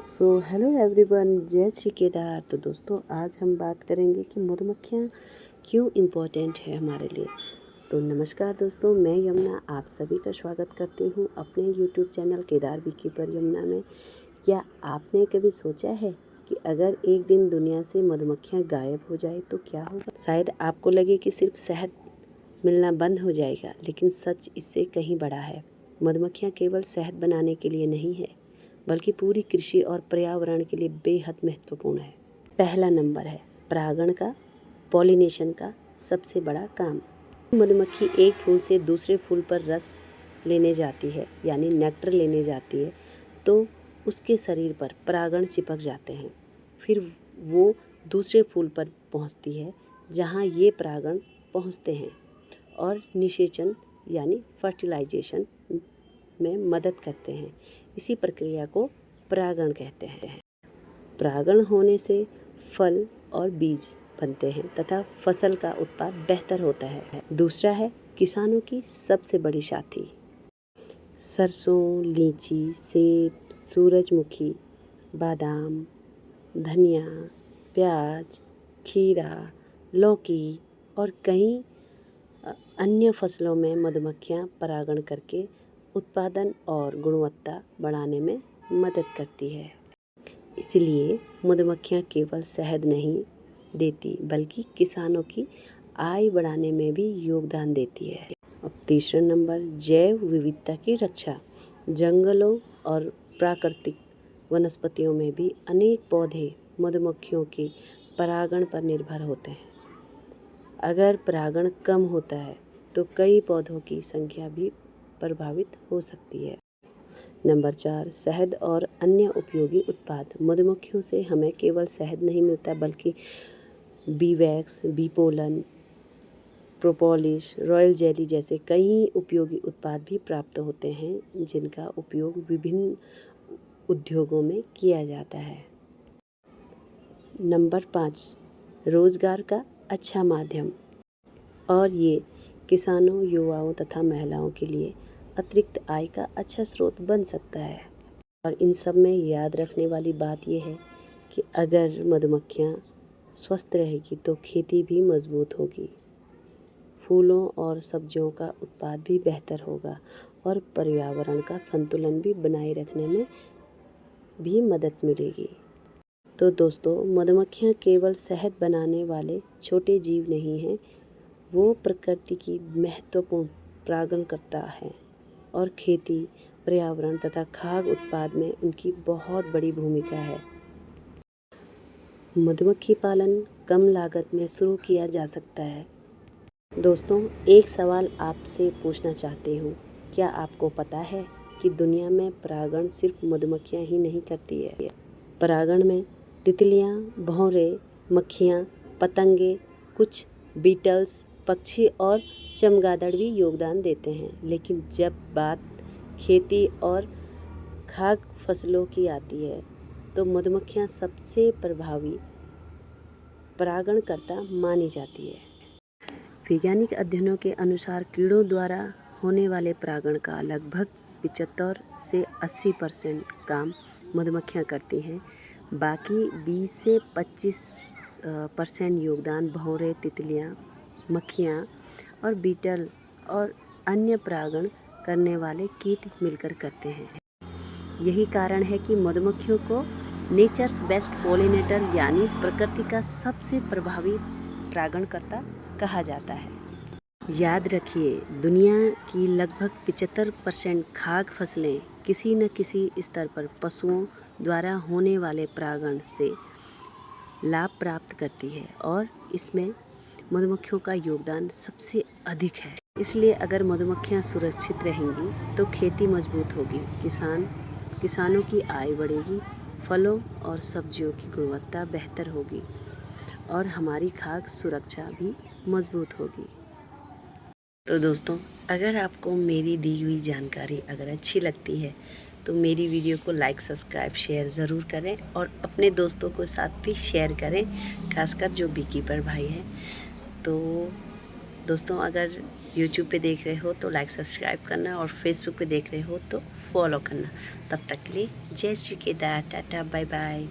Hello everyone, जय श्री केदार। तो दोस्तों, आज हम बात करेंगे कि मधुमक्खियाँ क्यों इम्पोर्टेंट है हमारे लिए। तो नमस्कार दोस्तों, मैं यमुना आप सभी का स्वागत करती हूँ अपने YouTube channel Kedar beekeeper Yamuna में। क्या आपने कभी सोचा है कि अगर एक दिन दुनिया से मधुमक्खियाँ गायब हो जाए तो क्या होगा? शायद आपको लगे कि सिर्फ शहद मिलना बंद हो जाएगा, लेकिन सच इससे कहीं बड़ा है। मधुमक्खियाँ केवल शहद बनाने के लिए नहीं है, बल्कि पूरी कृषि और पर्यावरण के लिए बेहद महत्वपूर्ण है। पहला नंबर है परागण का, पॉलिनेशन का सबसे बड़ा काम। मधुमक्खी एक फूल से दूसरे फूल पर रस लेने जाती है, यानी नेक्टर लेने जाती है, तो उसके शरीर पर परागण चिपक जाते हैं। फिर वो दूसरे फूल पर पहुंचती है, जहां ये परागण पहुंचते हैं और निषेचन यानी फर्टिलाइजेशन में मदद करते हैं। इसी प्रक्रिया को परागण कहते हैं। परागण होने से फल और बीज बनते हैं तथा फसल का उत्पाद बेहतर होता है। दूसरा है किसानों की सबसे बड़ी साथी। सरसों, लीची, सेब, सूरजमुखी, बादाम, धनिया, प्याज, खीरा, लौकी और कई अन्य फसलों में मधुमक्खियां परागण करके उत्पादन और गुणवत्ता बढ़ाने में मदद करती है। इसलिए मधुमक्खियां केवल शहद नहीं देती, बल्कि किसानों की आय बढ़ाने में भी योगदान देती है। अब तीसरा नंबर, जैव विविधता की रक्षा। जंगलों और प्राकृतिक वनस्पतियों में भी अनेक पौधे मधुमक्खियों के परागण पर निर्भर होते हैं। अगर परागण कम होता है तो कई पौधों की संख्या भी प्रभावित हो सकती है। नंबर 4, शहद और अन्य उपयोगी उत्पाद। मधुमक्खियों से हमें केवल शहद नहीं मिलता, बल्कि B wax, bee pollen, propolis, royal jelly जैसे कई उपयोगी उत्पाद भी प्राप्त होते हैं, जिनका उपयोग विभिन्न उद्योगों में किया जाता है। नंबर 5, रोजगार का अच्छा माध्यम। और ये किसानों, युवाओं तथा महिलाओं के लिए अतिरिक्त आय का अच्छा स्रोत बन सकता है। और इन सब में याद रखने वाली बात यह है कि अगर मधुमक्खियाँ स्वस्थ रहेगी तो खेती भी मजबूत होगी, फूलों और सब्जियों का उत्पाद भी बेहतर होगा और पर्यावरण का संतुलन भी बनाए रखने में भी मदद मिलेगी। तो दोस्तों, मधुमक्खियाँ केवल शहद बनाने वाले छोटे जीव नहीं हैं, वो प्रकृति की महत्वपूर्ण परागणकर्ता है और खेती, पर्यावरण तथा खाद्य उत्पाद में उनकी बहुत बड़ी भूमिका है। मधुमक्खी पालन कम लागत में शुरू किया जा सकता है। दोस्तों, एक सवाल आपसे पूछना चाहती हूँ। क्या आपको पता है कि दुनिया में परागण सिर्फ मधुमक्खियाँ ही नहीं करती है? परागण में तितलियाँ, भौरे, मक्खियाँ, पतंगे, कुछ बीटल्स, पक्षी और चमगादड़ भी योगदान देते हैं। लेकिन जब बात खेती और खाद्य फसलों की आती है, तो मधुमक्खियाँ सबसे प्रभावी परागणकर्ता मानी जाती है। वैज्ञानिक अध्ययनों के अनुसार कीड़ों द्वारा होने वाले परागण का लगभग 75 से 80% काम मधुमक्खियाँ करती हैं। बाकी 20 से 25% योगदान भौरे, तितलियाँ, मक्खियाँ और बीटल और अन्य परागण करने वाले कीट मिलकर करते हैं। यही कारण है कि मधुमक्खियों को नेचर्स बेस्ट पॉलिनेटर यानी प्रकृति का सबसे प्रभावी परागणकर्ता कहा जाता है। याद रखिए, दुनिया की लगभग 75% खाद्य फसलें किसी न किसी स्तर पर पशुओं द्वारा होने वाले परागण से लाभ प्राप्त करती है और इसमें मधुमक्खियों का योगदान सबसे अधिक है। इसलिए अगर मधुमक्खियां सुरक्षित रहेंगी तो खेती मजबूत होगी, किसानों की आय बढ़ेगी, फलों और सब्जियों की गुणवत्ता बेहतर होगी और हमारी खाद्य सुरक्षा भी मजबूत होगी। तो दोस्तों, अगर आपको मेरी दी हुई जानकारी अगर अच्छी लगती है तो मेरी वीडियो को लाइक, सब्सक्राइब, शेयर ज़रूर करें और अपने दोस्तों के साथ भी शेयर करें, खासकर जो बीकीपर भाई हैं। तो दोस्तों, अगर यूट्यूब पे देख रहे हो तो लाइक सब्सक्राइब करना, और फेसबुक पे देख रहे हो तो फॉलो करना। तब तक के लिए जय Shri Kedar, tata bye bye.